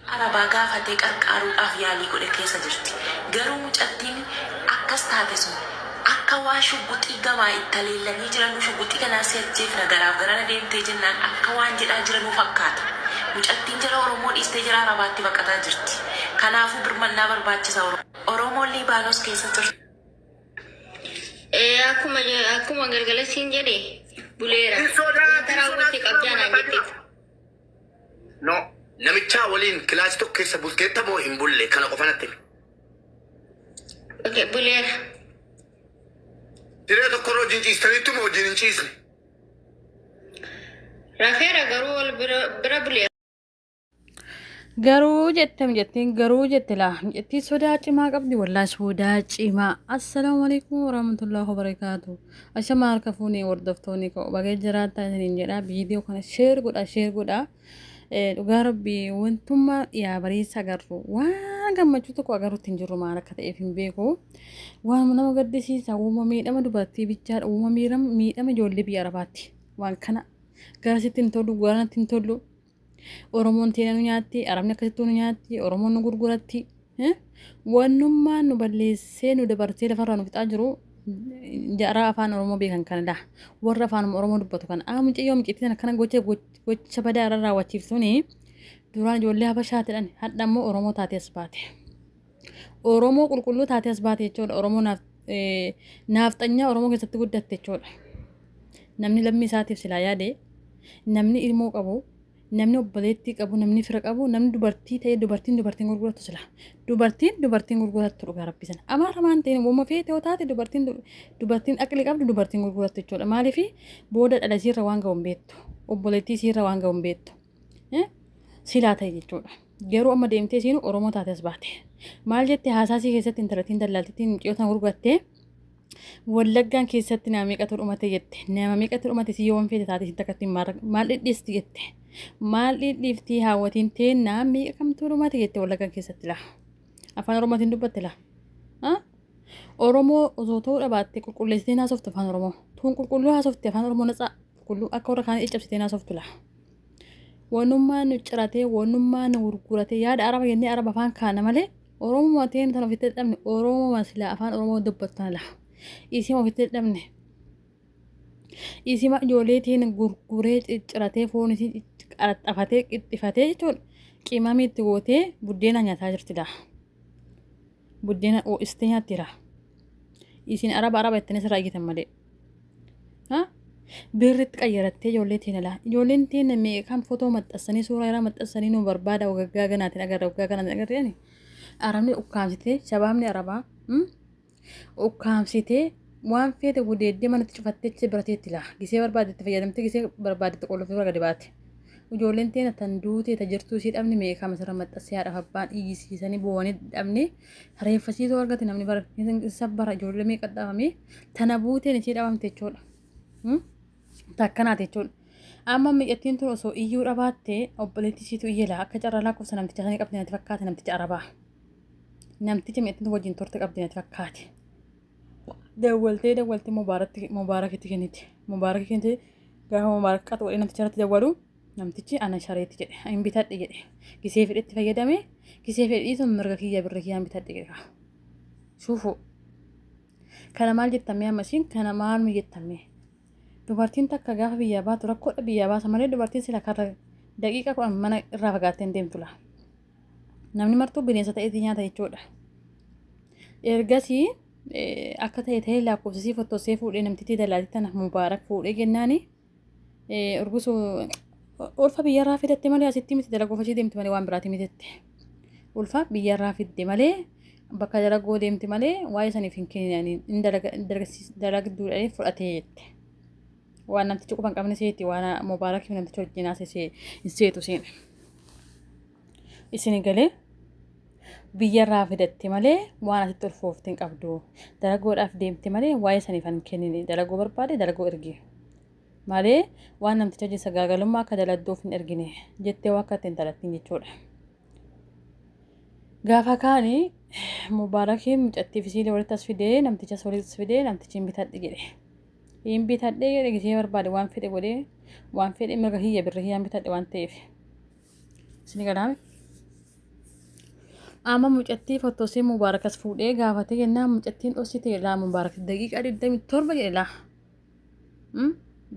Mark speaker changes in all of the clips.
Speaker 1: Arabaa gaafatee qarqaaruudhaaf yaalii godhe keessa jirti. Garuu mucattiin akkas taate sun akka waa shugguxii gamaa itti leellanii jiran shugguxii kanaa si'acheef nagaraaf garana deemtee jennaan akka waan jedhaa jiranuu fakkaata. Mucattiin jara Oromoo dhiistee jara Arabaatti baqataa jirti. Kanaafuu birmannaa barbaachisa Oromoon Liibaanos keessa jirti. Akkuma galgala siin jedhe buleera. Taraawwatti qabjaanaan jetteef.
Speaker 2: No. Namicha waliin kilaasii tokko keessa bulteetta moo hin bulle kana qofa natti himi.
Speaker 1: Okay, buleera.
Speaker 2: Diree tokko irra wajjin ciistaniittu moo wajjin hin ciisne?
Speaker 1: Rafeera garuu wal bira buleera.
Speaker 3: Garuu jettiin garuu jette laa jettii sodaa cimaa qabdi wallaahi sodaa cimaa. Assalaamu alaykum warahmatullahi wabarakaatu. Ashama harka fuunii hordoftoonni koo bagee jiraattaa isiniin jedha viidiyoo kana sheer godha. Dhugaa rabbii wantummaa yaa bariisa agarru waan gammachuu tokko agarruutti hin jirru maal akka ta'eef hin beeku. Waan nama gaddisiisa uumama miidhama dubartii bichaadha uumama miidhama ijoollee biyya Arabaatti. Waan kana garasitti hin tollu garanatti hin tollu. Oromoon teena nu nyaatti Arabni akkasitti nu nyaatti Oromoon nu gurguratti. Wannummaan nu balleessee nu dabarsee lafarraa nu fixaa jiru. Jara afaan Oromoo beekan kanadha. Warra afaan Oromoo dubbatu kan mucayyoo micciitti sana kana gocha badaa irra raawwachiiftuuni duraan ijoollee Habashaatidhaan hadha immoo Oromoo taatee as baate. Oromoo qulqulluu taatee as baate jechuudha. Oromoo naafxanyaa Oromoo keessatti guddatte jechuudha. Namni lammii isaatiif silaa yaade namni ilmoo qabu namni obboleettii qabu namni fira qabu namni dubartii ta'e dubartiin gurgurattu sila dubartiin gurgurattu dhugaa rabbisan amaara maan ta'e uumama feete yoo taate dubartiin aqli qabdu dubartiin gurgurattu jechuudha maaliif booda dhala isiirra waan ga'u hin beektu obboleettii isiirra waan ga'u hin beektu silaa ta'e jechuudha garuu amma deemtee isiin Oromoo taate as baate maal jette haasaasii keessatti intarneetiin daldaltittiin muciyootaan gurgurattee Wallaggaan keessatti nama meeqatu dhumate jette nama meeqatu dhumate si yoo waan feete taate sitti akkatti maal dhidhiisti jette maal dhidhiiftii haawwatiin ta'e nama meeqamtu dhumate jette Wallaggaan keessatti laa afaan Oromootiin dubbatte laa Oromoo osoo ta'uu dhabaatte qulqulleessitee naasoftu afaan Oromoo tuun qulqulluu haasofte afaan Oromoo natsaa qulqulluu akka warra kaanii cabsitee naasoftu laa wanummaan nu ciratee wanummaan nu gurguratee yaada Araba jennee Araba afaan kaana malee Oromoo ta'een tan ofitti dhabne Oromoo silaa afaan Oromoo dubbattan laa Isima ofitti dhabne isima ijoollee tiin gurguree cicciratee foon isii qaxxafatee qixxifatee jechuudha qimamii itti gootee buddeena nyaataa jirti laa buddeena istee nyaatti jira isin araba ittiin irraa eegitan malee birritti qayyarattee ijoollee tiin laa ijoolleen tiin meeqaan footoo maxxansanii suuraa irraa maxxansanii nu barbaada waggaa ganaatiin agarra Arabni ukkaamsitee shabaabni Arabaa ukkaamsitee waan feete gudeeddee manatti cufatteechi birateetti laa gisee barbaadetti fayyadamtee gisee barbaadetti qolloofii irra gadi baate ijoolleen teena tan duutee ta jirtuu isii dhabne meeqama sirra maxxansee haadhaaf abbaan dhiigisiisanii bu'anii dhabne reeffasiisoo argate namni sabbara ijoollee meeqa dhabame tana buuteen isii dhabamte jechuudha takkanaate jechuudha amma miidhattiin tun osoo iyyuu dhabaattee obboleettii isiitu iyyela akka carraa lakkoofsa namticha sanii qabdi natti fakkaate namticha Arabaa namticha miidhattiin wajjin turte qabdi natti fakkaate. Dawwaltee mubaarakitti kenniti. Mubaarakii kenniti gaafa mubaaraqqatu godhee namticha irratti dawwalu namtichi ana shareetti jedhe hin bitadhe jedhe gisee fedhetti fayyadame gisee fedhii sun mirga kiyya birra kiyyaan bitadhe jedhe shuufu kana maal jettame ammasiin kana maal mi jettame dubartiin takka gaafa biyyaa baatu rakkoodha biyyaa baasa malee dubartiin sila karra daqiiqa kudhan mana irraa fagaattee hin deemtu laa namni martuu bineensa ta'eetii nyaata jechuudha ergasii akka ta'e lakkoofsisii fottosee fuudhee namtitti dalaalii tana mubaarak fuudhee kennaani urgusu ulfa biyyarraa fidatte malee asitti miti dalagoofashii deemti malee waan biraati mitette ulfa biyyarraa fidde malee bakka dalagoo deemti malee waa'ee saniif hin kennanii dalagduudhaan fudhatee jette waan namtichi quban qabne seeti waan mubaarakiif namtichi wajjin haasee hin seetu seen isin galee biyyarraa fidatte malee waan asitti ulfooftiin qabdu dalagoodhaaf deemte malee waa'ee saniif hin kennine dalagoo barbaade dalagoo ergi malee waan namticha wajjin sagaagalummaa akka daladduuf hin ergine jettee waa akka ittiin dalattiin jechuudha. Gaafa kaani mubaarakiin mucattiif isiilee walitti as fidee namtichas walitti as fidee namtichi hin bitadhe jedhe. Hin bitadhe jedhe gisee barbaade waan fedhe godhee waan fedhe mirga kiyya birra kiyyaan bitadhe waan ta'eef. Isin galaame Ama mucattii fottosii mubaarakas fuudhee gaafate kennaa mucattiin dhossite laa mubaarak daqiiqaa 27 jedhe laa.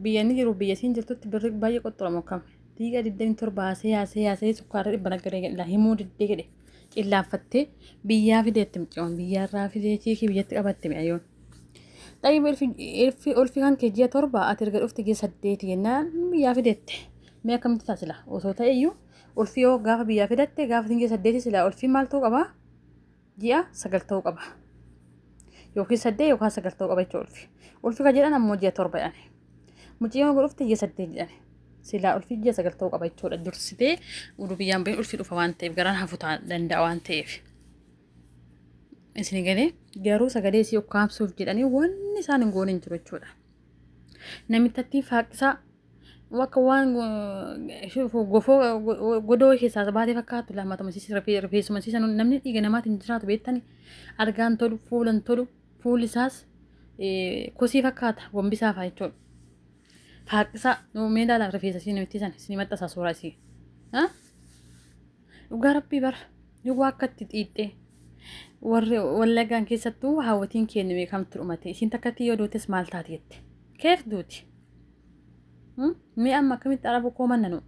Speaker 3: Biyya inni jiru biyya siin jirtutti birri baay'ee qoxxoramu akkam. Daqiiqaa 27 haasee sukkaara dhibba naggaree jedhe laa himuu diddee jedhe. Cillaaffattee biyyaa fideetti mucaan biyyaarraa fidee ciikii biyyatti qabatte mi'ayyoon. Xayyib ulfi kan kee ji'a 7 ati erga dhufte ji'a 8 jennaan biyyaa fideette. Mee akkamitti taasila osoo ta'e iyyuu ulfi yoo gaafa biyyaa fidatte gaafa ji'a 8 silaa ulfi maal ta'uu qaba? Ji'a 9 ta'uu qaba. Yookiin 8 yookaan 9 ta'uu qaba jechuudha ulfi. Ulfi kan jedhan ammoo ji'a 7 jedhani. Mucayyoo dhufte ji'a 8 jedhani. Silaa ulfi ji'a 9 ta'uu qaba jechuudha. Dursitee uduu biyyaan bahin ulfi dhufa waan ta'eef garaan hafuu danda'a waan ta'eef. Isin galee garuu sagalee isii ukkaamsuuf jedhanii wanni isaan hin goone hin jiru jechuudha. Namitti faaqisaa wakka waan gofoo godoo keessaa baatee fakkaatu lammata masiisa rifeensuma masiisa namni dhiiga namaatiin jiraatu beektani argaan tolu fuulan tolu fuulli isaas kosii fakkaata gombisaa fa'aa jechuudha. Faaqisaa mee ilaalaa rifeensa isii namitti san isin maxxansaa suuraa isii. Dhugaa rabbii bara yoo akkatti xiixxee warri wallaggaan keessattuu hawwatiin keenya beekamtu dhumate isin takkatti yoo duutes maal taati jette keef duuti. Mee amma akkamitti araba koo mannanu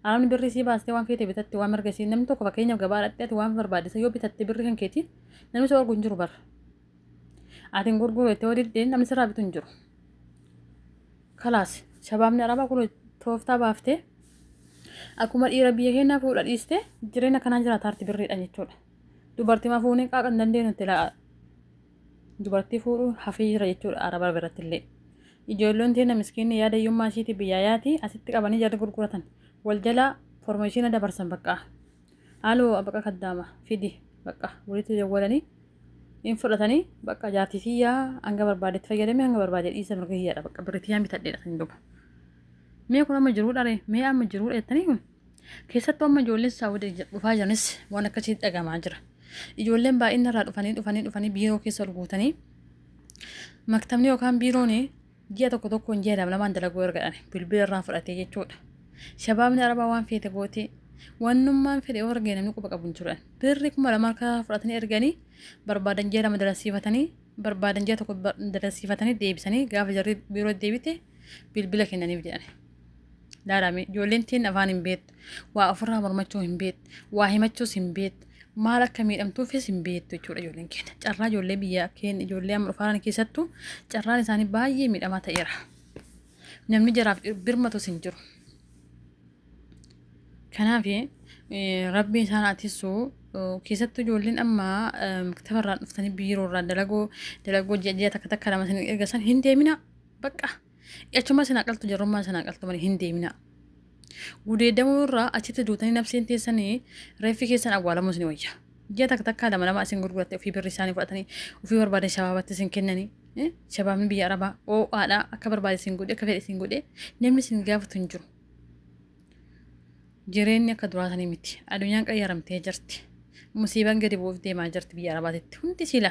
Speaker 3: arabni birri sii baastee waan feete bitatte waan marga isii namni tokko fakkeenyaaf gabaa dhadheeti waan barbaadisa yoo bitatte birri kan keetiin namni isa arguu hin jiru bara. Atiin gurguru itti wadiddeen namni sirraa bitu hin jiru. Kalaas shabaabni arabaa kun tooftaa baaftee akkuma dhiira biyya keenyaa fuudha dhiiste jireenya kanaan jiraata arti birriidhaan jechuudha. Dubartii ma fuunee qaaqa hin dandeenyu itti laa dubartii fuudhu hafee jira jechuudha araba biratti illee. Ijoolleen teena miskiinni yaada hiyyummaa ishiitii biyyaayaatii asitti qabanii jarri gurguratan wal jalaa formeeshina dabarsan bakka haaloo bakka kaddaama fidi bakka walitti jawwalanii hin fudhatanii bakka jaartii fiyyaa hanga barbaadetti fayyadamee hanga barbaadee dhiisa mirga hiyyaadha bakka birriitti bitadheedha kan dhuba. Mee kun amma jiruudha ree mee amma jiruudha jettanii kun keessattuu amma ijoolleen saawwadii dhufaa jiranis waan akkasii dhagamaa jira. Ijoolleen baay'inni irraa dhufanii biiroo keessa ol guutanii maktabni yookaan biiroon ji'a tokko hin ji'a lamaan dalaguu ergadhan bilbila irraa fudhatee jechuudha. Shabaabni arabaa waan feete gootee wannummaan fedhe yoo argee namni quba qabu hin jiran birri 2,000 akka fudhatanii erganii barbaadan ji'a 2 dalasiifatanii barbaadan ji'a 1 dalasiifatanii deebisanii gaafa jarri biiroo deebite bilbila kennaniif jedhani. Laalaame ijoolleen tiin afaan hin beektu waa ofirraa mormachuu hin beektu waa himachuus hin beektu maal akka miidhamtuufis hin beektu jechuudha ijoolleen keenya. Carraa ijoollee biyya keenya ijoollee amma dhufaan keessattuu carraan isaanii baay'ee miidhamaa ta'eera. Namni jaraaf birmatus hin jiru. Kanaaf rabbi isaan atisu keessattuu ijoolleen amma maktabarraa dhuftanii biiroorraa dalagoo ji'a takka lama isin ergasan hin deemina bakka. Achuma sana qaltu jarummaa sana qaltu malee hin deemina. Gudeedamuu irraa achitti duutanii nafseen teessanii reeffi keessan awwaalamu isin wayya. Ji'a takka lama isin gurguratte ofii birri isaanii fudhatanii ofii barbaadan shabaabatti isin kennanii shabaabni biyya arabaa oo'aadhaa akka barbaade isin godhe akka fedhe isin godhe namni isin gaafatu hin jiru. Jireenyi akka duraatanii miti addunyaan qayyaramtee jirti. Musiibaan gadi bu'uuf deemaa jirti biyya arabaatitti hundi sila.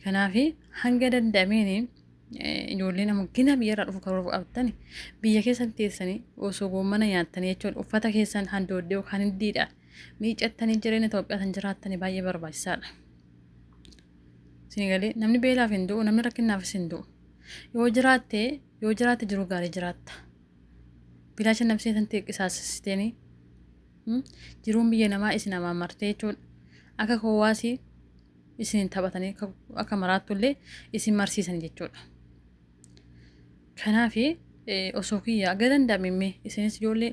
Speaker 3: Kanaaf hanga danda'ameen ijoolleen amma gina biyyarraa dhufu karoora qabatani biyya keessan teessanii osoo goommana nyaattanii jechuudha uffata keessan handooddee yookaan hindiidhaan miicattanii jireenya Itoophiyaa san jiraattanii baay'ee barbaachisaadha. Sinigalee namni beelaaf hin du'u namni rakkinaafis hin du'u yoo jiraatte jiru gaarii jiraatta. Bilaasha nafsee san xiqqeessaasisteenii jiruun biyya namaa isin namaa martee jechuudha akka kowaasii isin taphatanii akka maraatullee isin marsiisan jechuudha. Kanaaf osoo kiyyaa aga danda'ame isinis ijoollee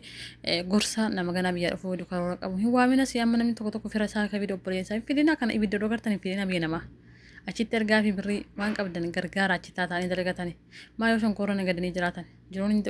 Speaker 3: gorsaa nama ganaa biyyaa dhufuu karoora qabu hin waaminas amma namni tokko fira isaa akka biyya obboleessaa fidina kana ibidda dogartanii fidina biyya namaa achitti ergaa fi birrii waan qabdan gargaara achitti taa'anii dalagatanii maa yoo shonkoorra nagadanii jiraatan jiruun